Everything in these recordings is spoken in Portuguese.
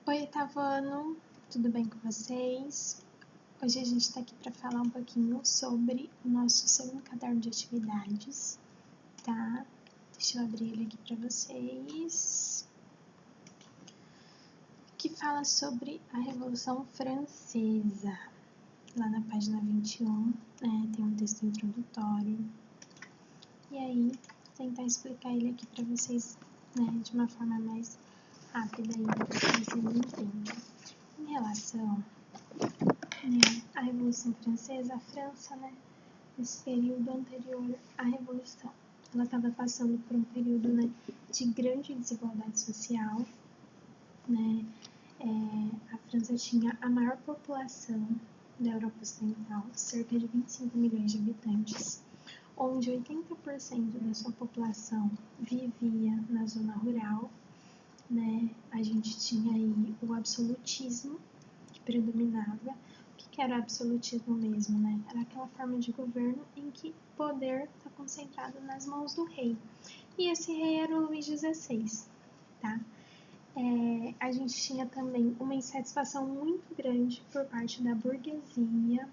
Oi, oitavo ano, tudo bem com vocês? Hoje a gente está aqui para falar um pouquinho sobre o nosso segundo caderno de atividades, tá? Deixa eu abrir ele aqui para vocês. Que fala sobre a Revolução Francesa. Lá na página 21, né, tem um texto introdutório. E aí, tentar explicar ele aqui para vocês, né, de uma forma mais rápida aí, para que vocês entendam. Em relação à Revolução Francesa, a França, né, nesse período anterior à Revolução, ela estava passando por um período, né, de grande desigualdade social, né, a França tinha a maior população da Europa Ocidental, cerca de 25 milhões de habitantes, onde 80% da sua população vivia na zona rural, né, a gente tinha aí o absolutismo que predominava. O que era o absolutismo mesmo, né? Era aquela forma de governo em que o poder está concentrado nas mãos do rei. E esse rei era o Luís XVI, tá? A gente tinha também uma insatisfação muito grande por parte da burguesia,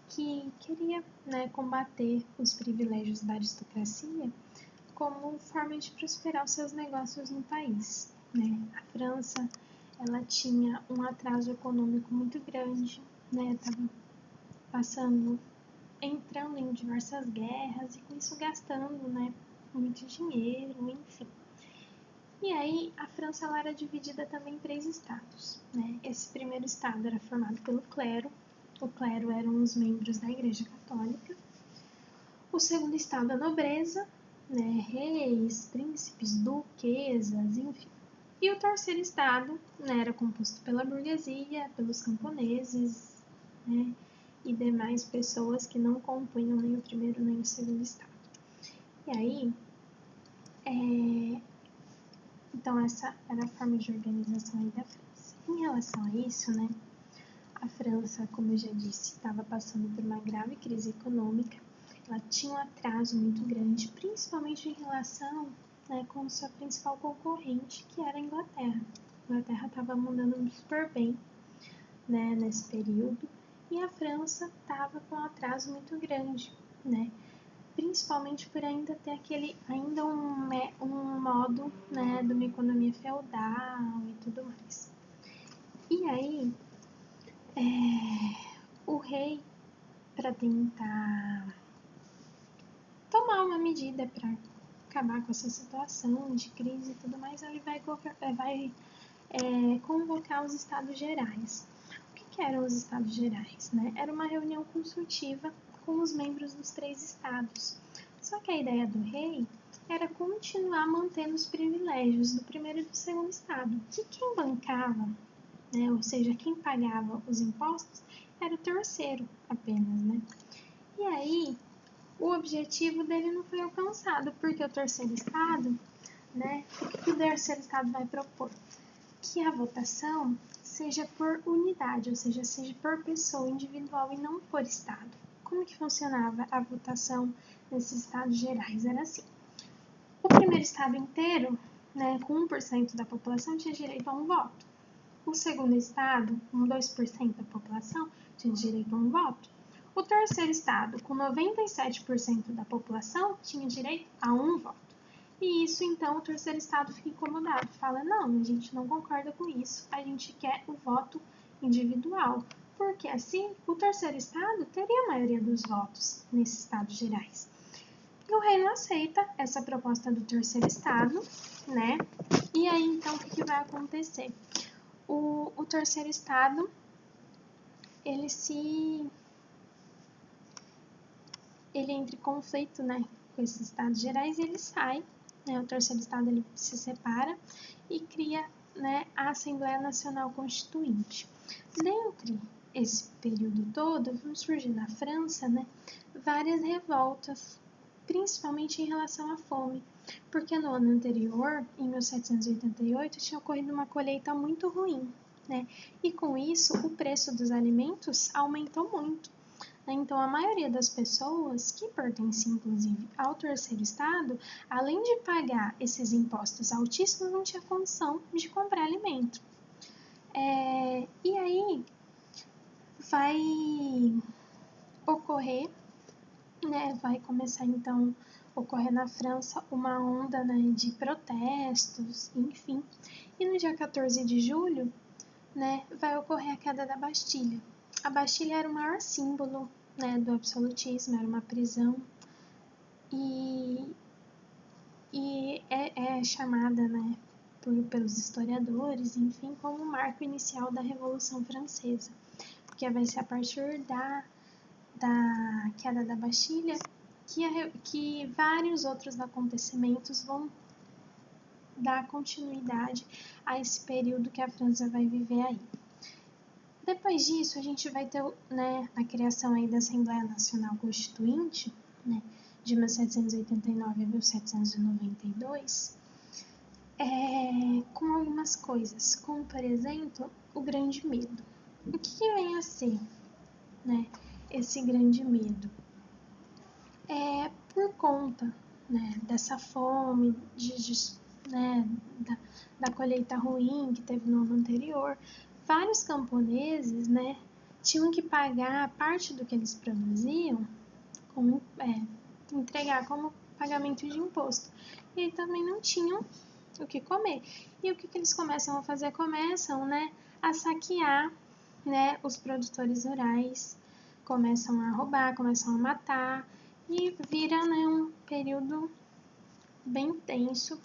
que queria, né, combater os privilégios da aristocracia como forma de prosperar os seus negócios no país, né? A França, ela tinha um atraso econômico muito grande, né? Estava entrando em diversas guerras e com isso gastando, né, muito dinheiro, enfim. E aí a França, ela era dividida também em 3 estados, né? Esse primeiro estado era formado pelo clero. O clero eram os membros da Igreja Católica. O segundo estado, a nobreza, né, reis, príncipes, duquesas, enfim. E o terceiro estado, né, era composto pela burguesia, pelos camponeses, né, e demais pessoas que não compunham nem o primeiro nem o segundo estado. E aí, então essa era a forma de organização aí da França. Em relação a isso, né, a França, como eu já disse, estava passando por uma grave crise econômica. Ela tinha um atraso muito grande, principalmente em relação, né, com sua principal concorrente, que era a Inglaterra. A Inglaterra estava mandando super bem, né, nesse período, e a França estava com um atraso muito grande, né, principalmente por ainda ter ainda um modo, né, de uma economia feudal e tudo mais. E aí, o rei, para tentar tomar uma medida para acabar com essa situação de crise e tudo mais, ele vai convocar os Estados Gerais. O que eram os Estados Gerais? Né? Era uma reunião consultiva com os membros dos 3 estados. Só que a ideia do rei era continuar mantendo os privilégios do primeiro e do segundo estado, que quem bancava, né, ou seja, quem pagava os impostos, era o terceiro apenas. Né? E aí, o objetivo dele não foi alcançado, porque o terceiro estado, né, o que o terceiro estado vai propor? Que a votação seja por unidade, ou seja por pessoa individual e não por estado. Como que funcionava a votação nesses estados gerais? Era assim: o primeiro estado inteiro, né, com 1% da população, tinha direito a um voto. O segundo estado, com 2% da população, tinha direito a um voto. O terceiro estado, com 97% da população, tinha direito a um voto. E isso, então, o terceiro estado fica incomodado. Fala, não, a gente não concorda com isso, a gente quer o voto individual. Porque assim, o terceiro estado teria a maioria dos votos nesses estados gerais. E o rei não aceita essa proposta do terceiro estado, né? E aí, então, o que vai acontecer? O terceiro estado, ele entra em conflito, né, com esses estados gerais e ele sai, né, o terceiro estado ele se separa e cria, né, a Assembleia Nacional Constituinte. Dentre esse período todo, vão surgir na França, né, várias revoltas, principalmente em relação à fome, porque no ano anterior, em 1788, tinha ocorrido uma colheita muito ruim, né, e com isso o preço dos alimentos aumentou muito. Então, a maioria das pessoas que pertenciam, inclusive, ao terceiro estado, além de pagar esses impostos altíssimos, não tinha condição de comprar alimento. E aí vai ocorrer, né, vai começar então ocorrer na França uma onda, né, de protestos, enfim. E no dia 14 de julho, né, vai ocorrer a queda da Bastilha. A Bastilha era o maior símbolo, né, do absolutismo, era uma prisão e é chamada, né, pelos historiadores, enfim, como o marco inicial da Revolução Francesa, porque vai ser a partir da queda da Bastilha que vários outros acontecimentos vão dar continuidade a esse período que a França vai viver aí. Depois disso, a gente vai ter, né, a criação aí da Assembleia Nacional Constituinte, né, de 1789 a 1792, com algumas coisas, como, por exemplo, o Grande Medo. O que vem a ser, né, esse Grande Medo? Por conta, né, dessa fome, né, da colheita ruim que teve no ano anterior, vários camponeses, né, tinham que pagar parte do que eles produziam, entregar como pagamento de imposto. E aí também não tinham o que comer. E o que eles começam a fazer? Começam, né, a saquear, né, os produtores rurais, começam a roubar, começam a matar, e vira, né, um período bem tenso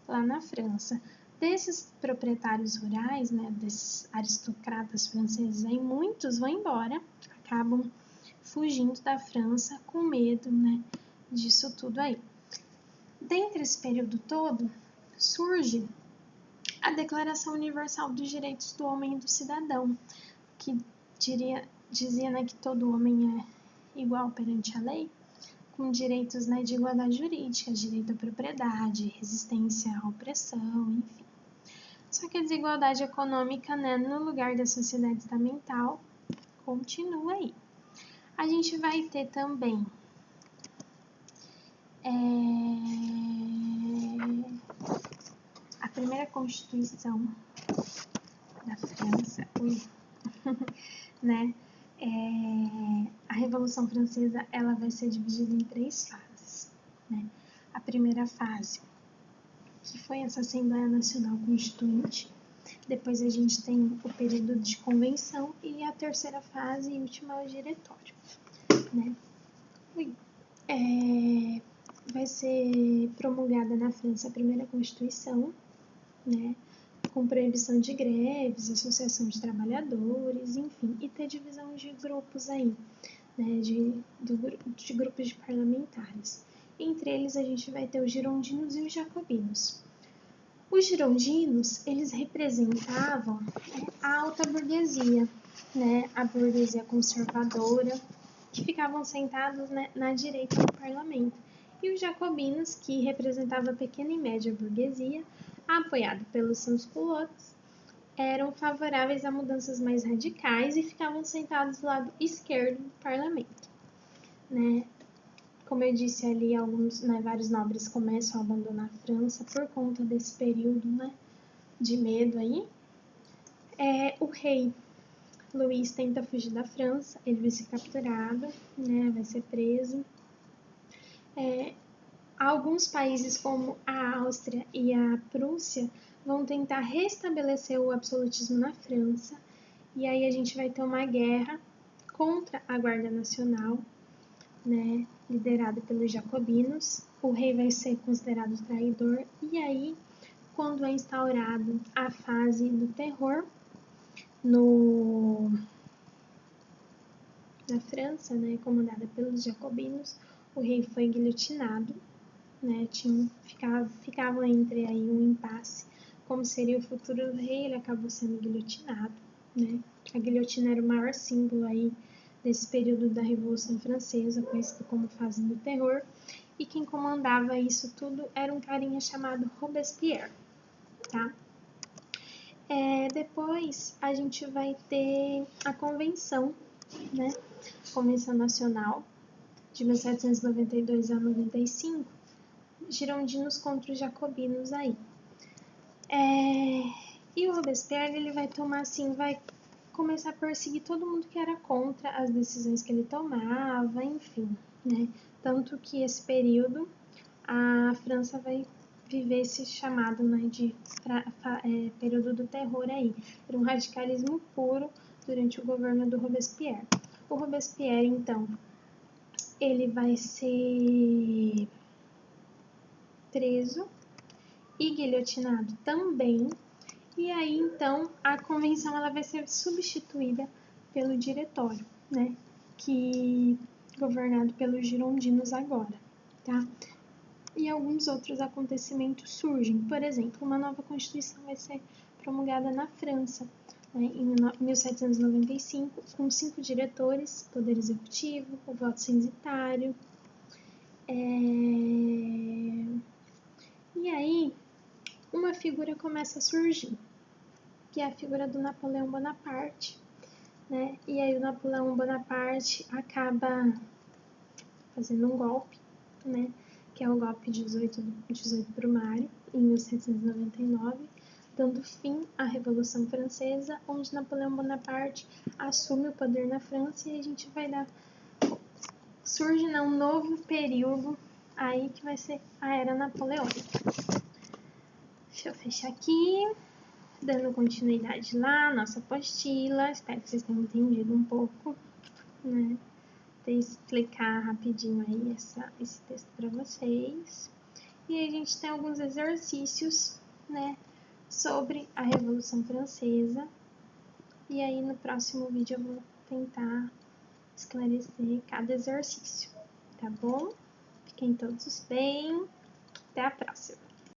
lá na França. Desses proprietários rurais, né, desses aristocratas franceses, aí muitos vão embora, acabam fugindo da França com medo, né, disso tudo aí. Dentre esse período todo, surge a Declaração Universal dos Direitos do Homem e do Cidadão, que dizia, né, que todo homem é igual perante a lei, com direitos, né, de igualdade jurídica, direito à propriedade, resistência à opressão, enfim. Só que a desigualdade econômica, né, no lugar da sociedade estamental, continua aí. A gente vai ter também a primeira Constituição da França, né? A Revolução Francesa, ela vai ser dividida em 3 fases, né? A primeira fase, que foi essa Assembleia Nacional Constituinte, depois a gente tem o período de convenção e a terceira fase e última é o diretório, né? Vai ser promulgada na França a primeira Constituição, né? Com proibição de greves, associação de trabalhadores, enfim, e ter divisão de grupos aí, né, de grupos de parlamentares. Entre eles a gente vai ter os girondinos e os jacobinos. Os girondinos, eles representavam a alta burguesia, né, a burguesia conservadora, que ficavam sentados, né, na direita do parlamento. E os jacobinos, que representavam a pequena e média burguesia, apoiado pelos sans-culottes, eram favoráveis a mudanças mais radicais e ficavam sentados do lado esquerdo do parlamento, né? Como eu disse ali, vários nobres começam a abandonar a França por conta desse período, né, de medo aí. O rei Luís tenta fugir da França, ele vai ser capturado, né, vai ser preso. Alguns países como a Áustria e a Prússia vão tentar restabelecer o absolutismo na França, e aí a gente vai ter uma guerra contra a Guarda Nacional, né, liderada pelos jacobinos. O rei vai ser considerado traidor, e aí, quando é instaurado a fase do terror na França, né, comandada pelos jacobinos, o rei foi guilhotinado, né, ficava entre aí um impasse, como seria o futuro do rei, ele acabou sendo guilhotinado, né. A guilhotina era o maior símbolo aí desse período da Revolução Francesa, conhecido como fase do terror, e quem comandava isso tudo era um carinha chamado Robespierre, tá? Depois a gente vai ter a Convenção, né? Convenção Nacional, de 1792 a 95, girondinos contra os jacobinos aí. E o Robespierre, ele vai tomar assim, vai começar a perseguir todo mundo que era contra as decisões que ele tomava, enfim, né? Tanto que esse período a França vai viver esse chamado, né, de período do terror aí. Era um radicalismo puro durante o governo do Robespierre. O Robespierre, então, ele vai ser preso e guilhotinado também. E aí, então, a convenção ela vai ser substituída pelo diretório, né, que governado pelos girondinos agora, tá? E alguns outros acontecimentos surgem. Por exemplo, uma nova Constituição vai ser promulgada na França, né, em 1795, com 5 diretores, Poder Executivo, o voto censitário. E aí, uma figura começa a surgir, que é a figura do Napoleão Bonaparte, né? E aí o Napoleão Bonaparte acaba fazendo um golpe, né? Que é o golpe 18 Brumário, em 1799, dando fim à Revolução Francesa, onde Napoleão Bonaparte assume o poder na França e a gente vai dar... surge, né, um novo período aí que vai ser a Era Napoleônica. Deixa eu fechar aqui, dando continuidade lá, nossa apostila. Espero que vocês tenham entendido um pouco, né? Vou explicar rapidinho aí esse texto para vocês. E aí a gente tem alguns exercícios, né, sobre a Revolução Francesa. E aí no próximo vídeo eu vou tentar esclarecer cada exercício, tá bom? Fiquem todos bem. Até a próxima!